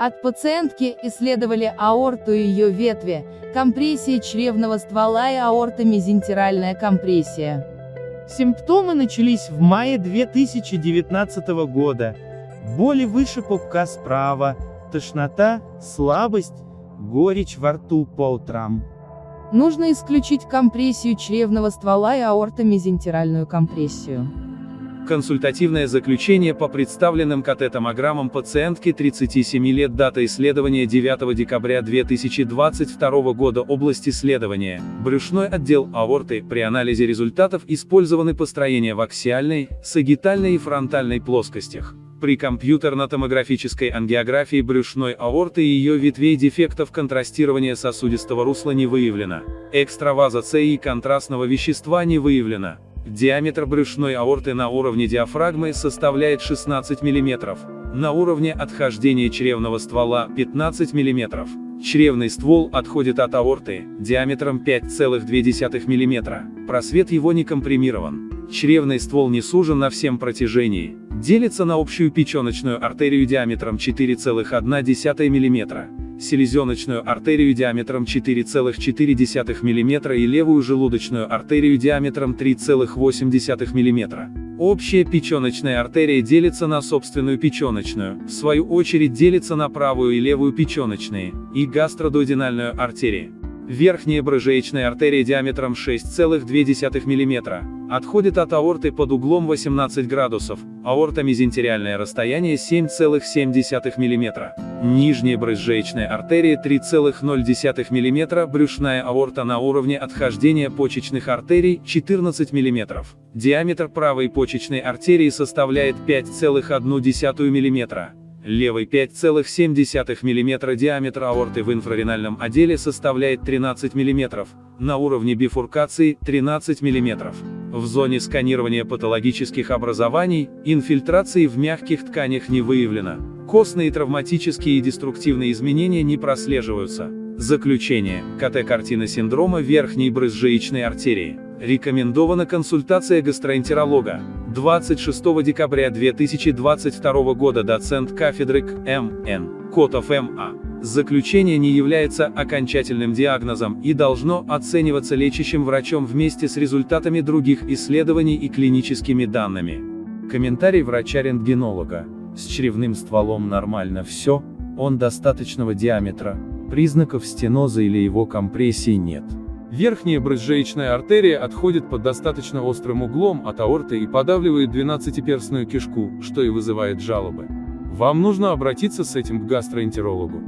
От пациентки исследовали аорту и ее ветви, компрессия чревного ствола и аорто-мезентеральная компрессия. Симптомы начались в мае 2019 года. Боли выше пупка справа, тошнота, слабость, горечь во рту по утрам. Нужно исключить компрессию чревного ствола и аорто-мезентеральную компрессию. Консультативное заключение по представленным КТ-томограммам пациентки 37 лет, дата исследования 9 декабря 2022 года, область исследования, брюшной отдел аорты, при анализе результатов использованы построения в аксиальной, сагитальной и фронтальной плоскостях. При компьютерно-томографической ангиографии брюшной аорты и ее ветвей дефектов контрастирования сосудистого русла не выявлено. Экстравазации контрастного вещества не выявлено. Диаметр брюшной аорты на уровне диафрагмы составляет 16 мм, на уровне отхождения чревного ствола 15 мм. Чревный ствол отходит от аорты, диаметром 5,2 мм, просвет его не компримирован. Чревный ствол не сужен на всем протяжении, делится на общую печеночную артерию диаметром 4,1 мм, селезеночную артерию диаметром 4,4 мм и левую желудочную артерию диаметром 3,8 мм. Общая печеночная артерия делится на собственную печеночную, в свою очередь делится на правую и левую печеночные, и гастродуоденальную артерии. Верхняя брыжеечная артерия диаметром 6,2 мм, отходит от аорты под углом 18 градусов, аорто-мезентериальное расстояние 7,7 мм. Нижняя брызжеечная артерия 3,0 мм, брюшная аорта на уровне отхождения почечных артерий 14 мм. Диаметр правой почечной артерии составляет 5,1 мм. Левый 5,7 мм. Диаметр аорты в инфраренальном отделе составляет 13 мм, на уровне бифуркации 13 мм. В зоне сканирования патологических образований, инфильтрации в мягких тканях не выявлено. Костные травматические и деструктивные изменения не прослеживаются. Заключение. КТ-картина синдрома верхней брызжеечной артерии. Рекомендована консультация гастроэнтеролога. 26 декабря 2022 года доцент кафедры КМН. Котов М.А. Заключение не является окончательным диагнозом и должно оцениваться лечащим врачом вместе с результатами других исследований и клиническими данными. Комментарий врача-рентгенолога. С чревным стволом нормально все, он достаточного диаметра, признаков стеноза или его компрессии нет. Верхняя брызжеечная артерия отходит под достаточно острым углом от аорты и подавливает двенадцатиперстную кишку, что и вызывает жалобы. Вам нужно обратиться с этим к гастроэнтерологу.